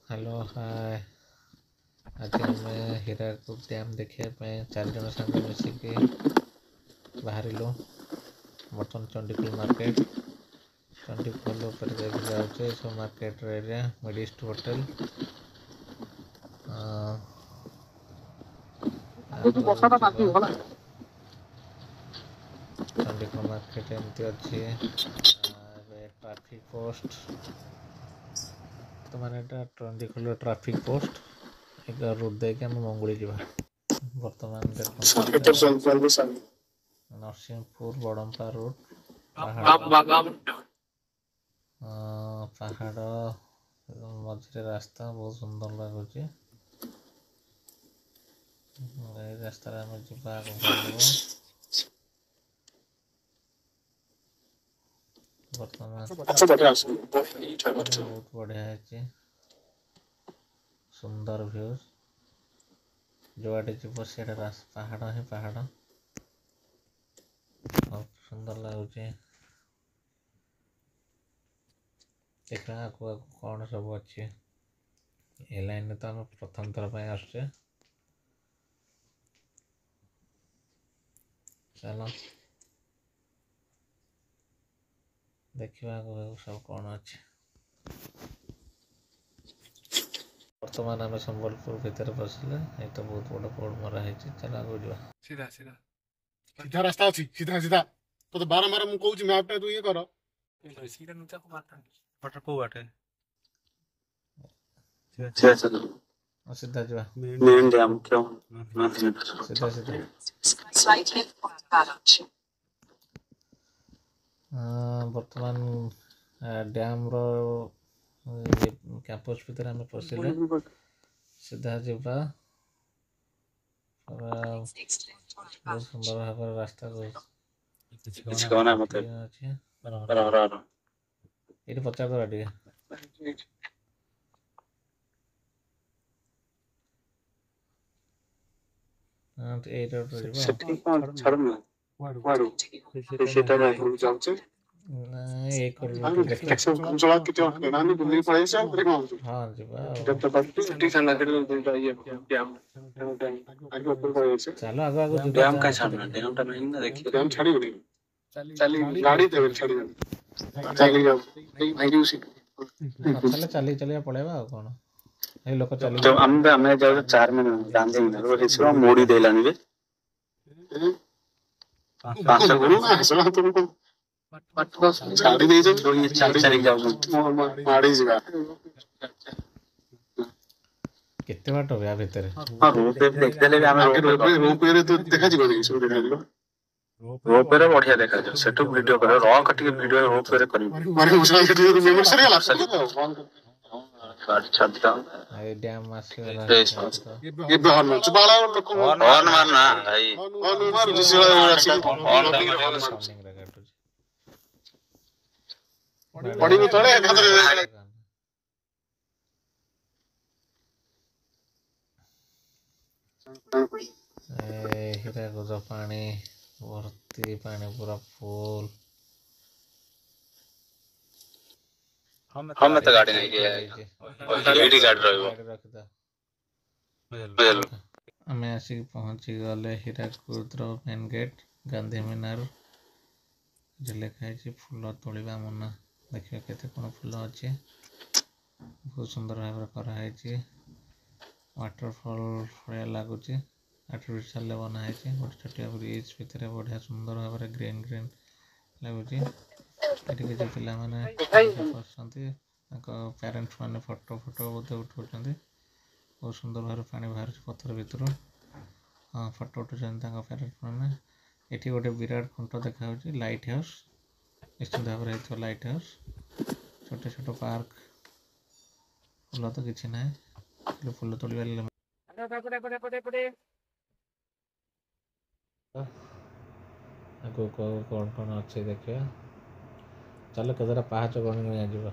Hello hi. आज आम Hirakud dam देखा चार जन सांग मिसिकी बाहर बर्तमान चंडीखोल मार्केट चंडीखोल जाऊे सब मार्केट एरिया मिडिस्ट होटल चंडीखोल मार्केट एमती अच्छी ट्रैफिक पोस्ट तो मैंने चंडीखोल ट्रैफिक पोस्ट एक रूट देके आम मंगुड़ी जावा बर्तमान देखो नरसिंहपुर बड़म्पा रोड पहाड़ मझे रास्ता बहुत सुंदर लगुच रास्तार आम जा बर्तमान बहुत बढ़िया है सुंदर व्यू जुआडे जीव से पहाड़ ही पहाड़ बहुत सुंदर लगुच देखा आगु आगु कौन सब अच्छे ए लाइन तो आम प्रथम थर पर आसचे चलो देखा आगु आगु सब कौन अच्छे बर्तमान आम संबलपुर भितर पशिले ये तो बहुत बड़ बोर्ड मरा है चल आगु जा सीधा सीधा सीधा रास्ता अच्छी सीधा सीधा तो बारंबार मुझे कहूँ मैप टा तू ये कर सीधा नीचे को वाटर को वाटे सीधा चलो सीधा जा मेन डैम क्यों सीधा सीधा बर्तमान डैम रो कैंपस भीतर आम पशिले सीधा जावा बहुत सुंदर भाव रास्ता अच्छे ये पचार दवा टे चलो आगो आगो डैम का सामने डैम टा नहीं ना देखिए डैम छाड़ी उड़ी चली गाड़ी देवे छाड़ी चली जाओ भाई उसी चले चली चलिया पड़ेगा कौन ए लोक चली तो हमें जाओ 4 मिनट गांधी नगर हिसरा मोड़ी देलानी रे 5 ना हिसरा तुमको छाड़ी दे जो ये चली जाओ माड़ी जगह केते बाट या भितर हां रोप पे देख देले हमें रोप पे तो देखा जी कोनी सब देखा जी रोप पे बढ़िया देखा जाओ सेटू वीडियो करे रॉ कटिंग वीडियो रोप पे करी मारे मुसला के मेमोरी सरे गला गाड़ी छाड़ता ए डैम आसे ये बहन में बाला लोग हॉर्न मारना भाई हॉर्न मार जिसला साउंडिंग रे काटू बड़ी में तोड़े खातिर हीरा गुजा पानी भर्ती पानी पूरा फुल हम तो गाड़ी नहीं गया वीडी गाड़ी रहबो बुझल आम आसिक पहुँची गले हीराकुद मेन गेट गांधी मीनार लिखाई फूल तोड़ा मना देखिए केते कौन फूल अच्छे बहुत सुंदर भाव कराई वाटरफॉल भाया लगुच आर्टिफिशियल बनाई गोटे छोटिया ब्रिज भितर बढ़िया सुंदर भाव ग्रीन ग्रीन लगुच ये पे मैंने पेरेन्ट्स मैंने फोटो फोटो बोधे उठाऊँ बहुत सुंदर भाव पानी बाहर पथर भितर हाँ फोटो उठाऊँ पेरेन्ट्स मैंने ये गोटे विराट खुंट देखा लाइट हाउस निश्चित भाव में लाइट हाउस छोटे छोटे पार्क फूल तो किसी ना फूल तोड़ आगो कौन कौन अच्छे देखिए चलो कदरा पाहाच गणी जा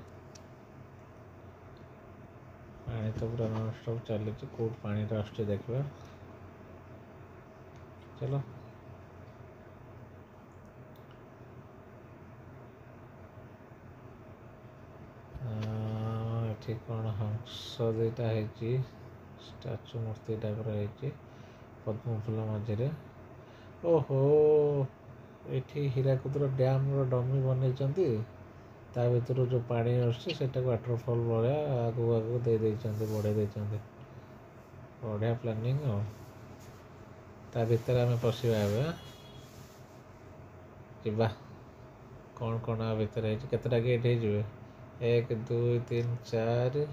पानी तो पूरा नॉन स्टॉप चली कौट पानी आस देखा चलो ଏଠି କ'ଣ ହଂସ ଦୁଇଟା ହେଇଛି, ଷ୍ଟାଚୁ ମୂର୍ତ୍ତି ଟାଇପ୍ର ହେଇଛି ପଦ୍ମ ଫୁଲ ମଝିରେ। ଓହୋ, ଏଠି ହୀରାକୁଦର ଡ୍ୟାମ୍ର ଡମି ବନେଇଛନ୍ତି, ତା ଭିତରୁ ଯେଉଁ ପାଣି ଆସୁଛି ସେଟାକୁ ୱାଟରଫଲ୍ ଭଳିଆ ଆଗକୁ ଆଗକୁ ଦେଇଛନ୍ତି, ବଢ଼େଇ ଦେଇଛନ୍ତି। ବଢ଼ିଆ ପ୍ଲାନିଂ ଆଉ। ତା ଭିତରେ ଆମେ ପଶିବା ଏବେ, ଯିବା କ'ଣ କ'ଣ ଆ ଭିତରେ ହେଇଛି। କେତେଟା ଗେଟ୍ ହେଇଯିବେ? 1 2 3 4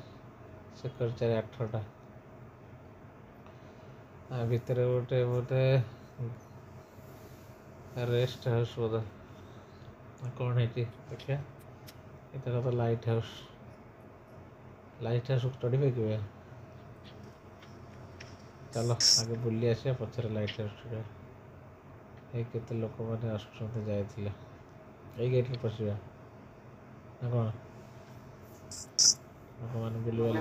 ସେକର 4 8ଟା। ଆ ଭିତରେ ଗୋଟେ ବୋଧେ ରେଷ୍ଟ ହାଉସ୍ ବୋଧେ କ'ଣ ହେଇଛି ଦେଖିବା। ଏଇଟା ତ ଲାଇଟ୍ ହାଉସ୍। ଲାଇଟ୍ ହାଉସ୍ ଚଢ଼ିବେ କେବେ? ଚାଲ ଆଗେ ବୁଲି ଆସିବା, ପଛରେ ଲାଇଟ୍ ହାଉସ୍ ଚଢ଼ିବା। ଏଇ କେତେ ଲୋକମାନେ ଆସୁଛନ୍ତି, ଯାଇଥିଲେ। ଏଇ ଗେଟ୍ରେ ପଶିବା ନା କ'ଣ? ଲୋକମାନେ ବୁଲିବାଲି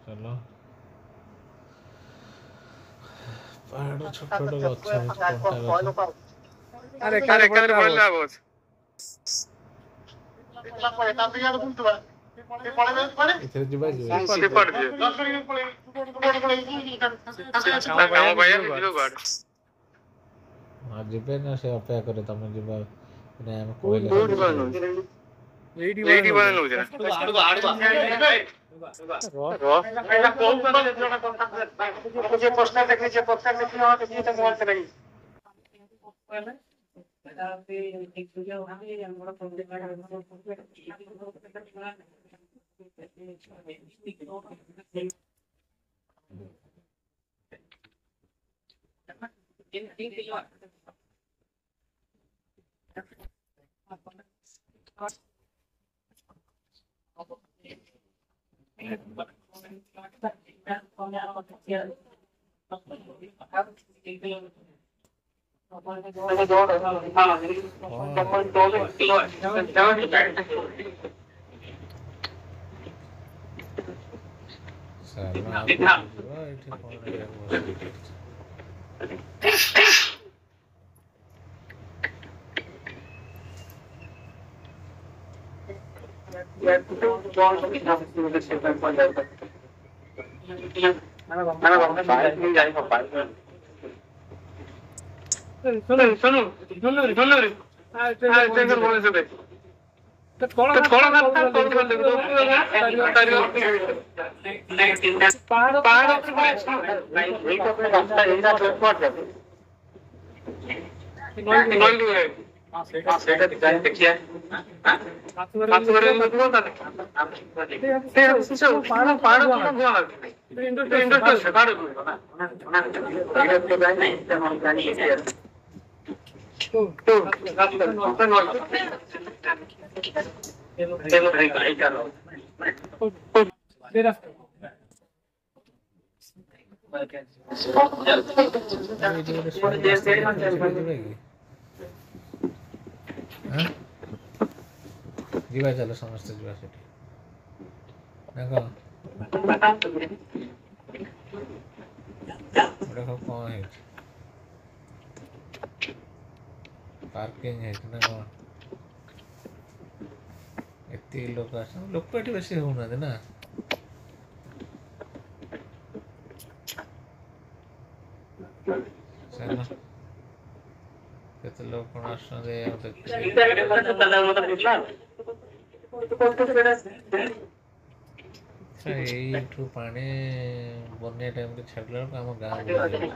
ଚାଲ। ପାହାଡ଼ ଛୋଟ ଛୋଟ ଗଛ ହେଇଛି, କଣ୍ଟା ଗଛ। ଏଥିରେ ଯିବା କି? ହଁ ଯିବେ ନା, ସେ ଅପେକ୍ଷା করে ତମେ ଯିବା। ଆମେ କହିଲେ ଯିବା। ଚାଲ ସମସ୍ତେ ଯିବା ସେଠି ନା କ'ଣ? କ'ଣ ହେଇଛି? ପାର୍କିଂ ହେଇଛି ନା କ'ଣ? ଏତିକି ଲୋକ ଆସନ୍ତି, ଲୋକ ଏଠି ବେଶୀ ହଉନାହାନ୍ତି ନା। କେତେ ଲୋକ କ'ଣ ଆସୁଛନ୍ତି ଏଇଠୁ ପାଣି ବନ୍ୟା ଟାଇମ୍ରେ ଛାଡ଼ିଲା ବେଳକୁ ଆମ ଗାଁ ବୁଲିଯିବ।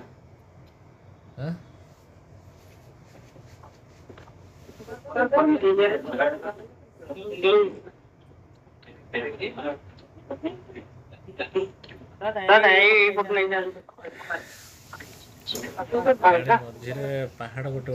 ମଝିରେ ପାହାଡ଼ ଗୋଟେ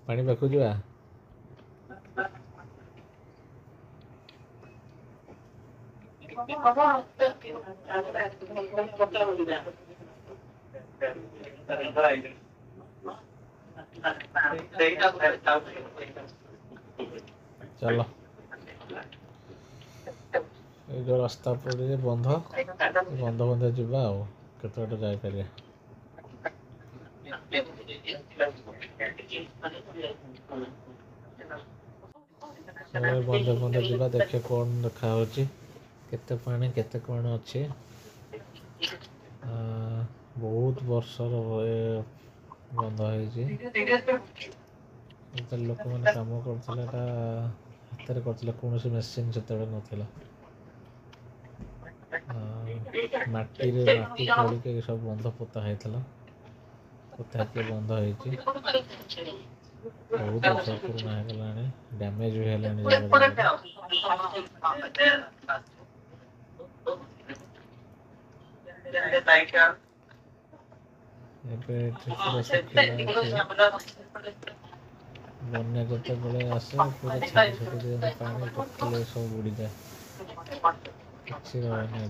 ପାଣି ପାଖକୁ ଯିବା। चलो ये जो रास्ता पड़े बंध बंध बंध जावा आ केत जापर बंधे बंधे जावा देखे कौन देखा केते पानी केते कौन अच्छे बहुत वर्षर बंध हो लोक मैंने कम कर हाथ कर कौन मेसीन से नाला माटी खोल के सब बंध पोता होता पोता के बंध हो बहुत वर्ष पुराना है डैमेज भी है बन्या जिते बड़े आसे पूरा छाटी छाटी पानी टोटल सब बुड़ी जाए किसी रहे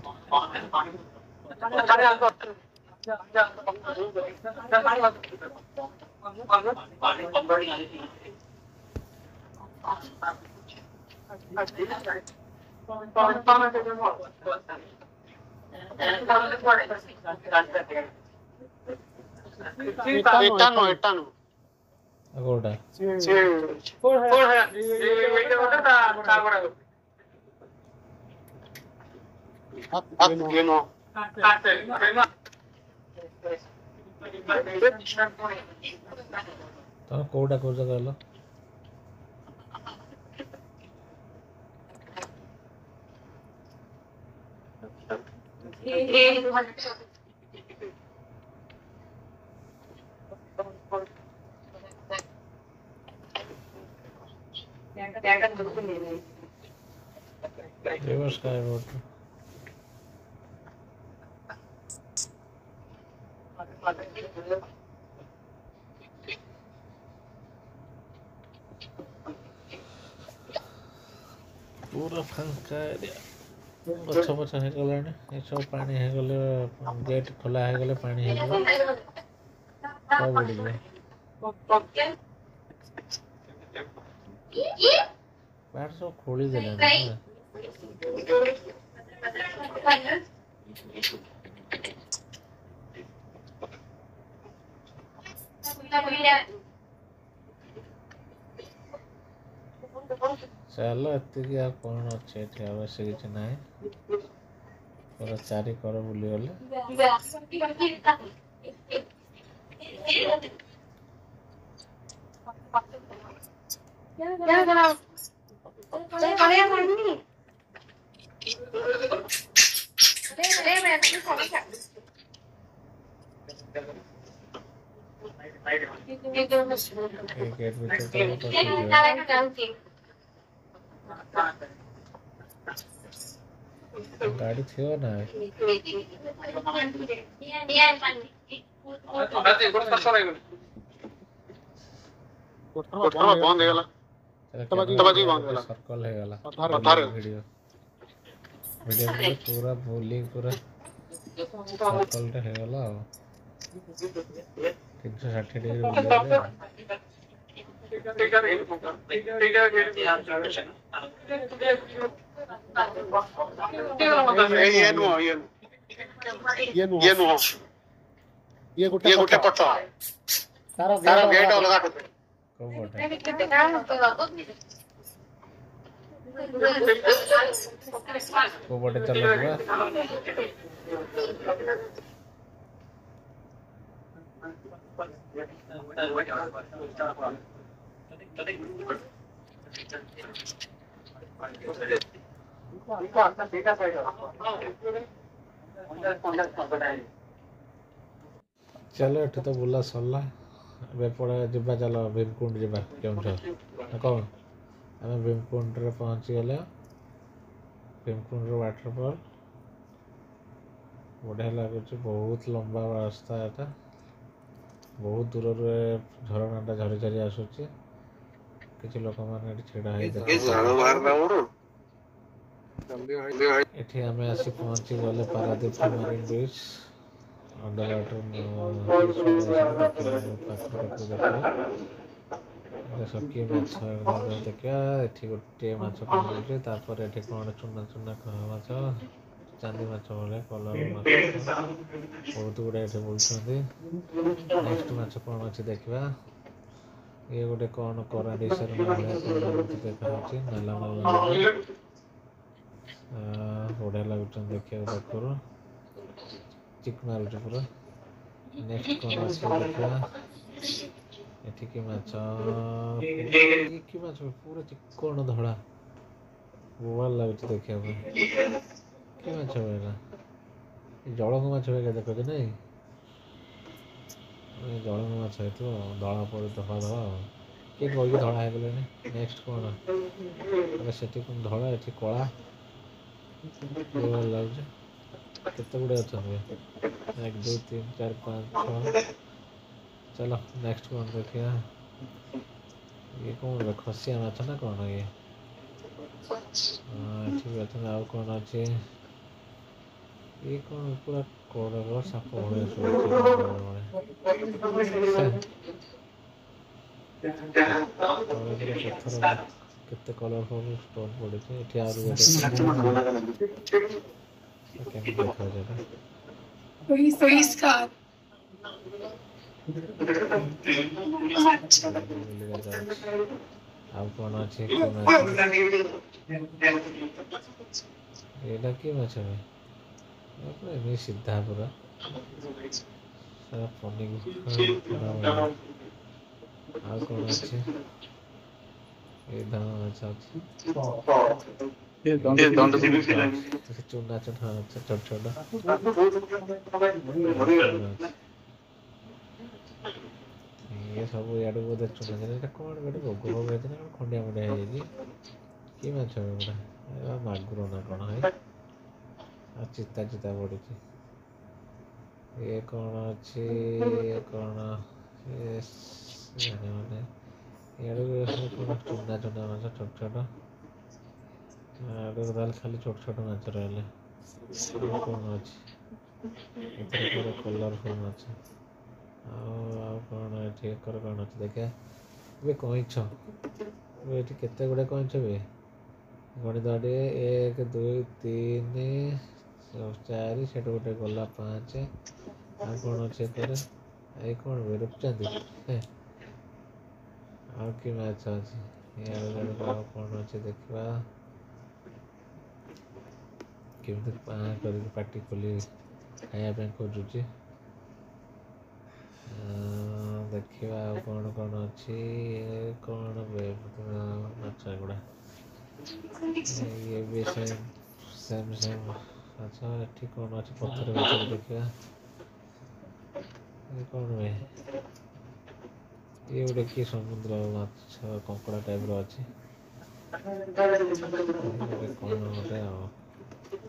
गोटा तो कोटा को जगह रिवर्स का रोड पूरा फांका गछ पछ हो गलानी ये सब पानी हो गले गेट खोला हो गले पानी हो गले सब बढ़ी गए बाहर सब खोली देला चलो एति कौन अच्छे आवश्यक किसी ना पूरा चारि कर बुली गले गाड़ी थियो ना बंद हो गला तबाजी बंद हो गला सर्कल हो गला वीडियो वीडियो पूरा बोली पूरा सर्कल रे हो गला 360 डिग्री बुले ये गोटे पट तार गेट अलग को बटे चल चलो एठू तो बुला सरला पड़े जा चल भीमकुंड जा केउंझर कौन आम भीमकुंड रे पहुँची गले भीमकुंड वाटरफॉल बढ़िया लगुच बहुत लंबा रास्ता है बहुत दूर झरना झरी झरी आसूची किसी लोक मैंने छेड़ा एठी आमे आसी पहुंची गले पारादीप मरीन बीच अंडर वाटर सकी माछ देखा एठी गोटे माछ पड़े तापर एठी कौन चुना चुना माछ चांदी माछ भले कलर माछ बहुत गुड़ा एठी बोलछन्ती नेक्स्ट माछ कौन अछि देखबा ये गोटे कौन कराडी सर भले देखा अछि नाला नाला बढ़िया लगुछन देखिए देखो चिक मारुछ पूरा नेक्स्ट कौन अछि देखा एठी की माछ पूरा चिक्कण धड़ा बोल लाଗୁଛି देखिया की माछ बेला जळंग माछ बेला देखो जे नहीं जळंग माछ है तो धड़ा पड़े धड़ा धड़ा के कोई धड़ा है बोले नेक्स्ट कौन अरे सेठी कोन धड़ा एठी कला बोल लाଗୁଛି केते गुडे अछन 1 2 3 4 5 6 चलो नेक्स्ट कौन देखिए ये कौन खसिया माछ ना कौन ये ठीक है आउ कौन अच्छे ये कौन पूरा कोड़र साप भले पत्थर केते कलरफुल स्टोन पड़े एठी आरु आउ कौन अच्छे एटा की माछ है पूरा सीधा पूरा सारा पनी आउ कौन अच्छे ये दाना माछ अच्छे चुना चुना छोट छोट ये सब याडू बोधे चुना चुना कौन गोटे भोग भोग है खंडिया मुंडिया है कि माछ गोटा मागुर ना कौन है चिता चिता पड़ी ये कौन अच्छे कौन माने याडू चुना चुना माछ छोट छोट याडू दाल खाली छोट छोट माछ रहले कौन अच्छे पूरा कलरफुल माछ कौन ये कौन अच्छे देखा ये कईछ ये केते गुड़े कईछ बे गणित 1 2 3 4 से गोटे गला 5 आ कौन अच्छे करे ये कौन बे रुपचंदी आ कि मैच अच्छे कौन अच्छे देखा केमती पार्टी खोली खाया खोजुची देखा कौन कौन अच्छी कौन माछ गुड़ा ये भी सेम सेम अच्छा एठी कौन अच्छे पत्थर देखा ये कौन है ये गोटे कि समुद्र माछ कंकड़ा टाइप रो अच्छे कौन गोटे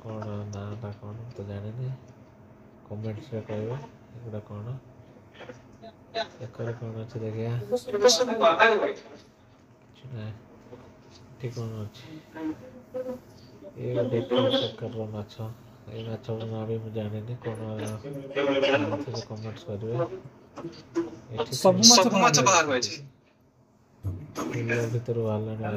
कौन ना कौन तो जाने कमेंट्स रे कहबे एगुड़ा कौन एकरे कौन अच्छे देखिए ठीक कौन अच्छे ये कर माछ ये माछ ना भी मुझे जाने नहीं कौन कमेंट्स करेंगे सब माछ बाहर होय छै भीतर वाला नहीं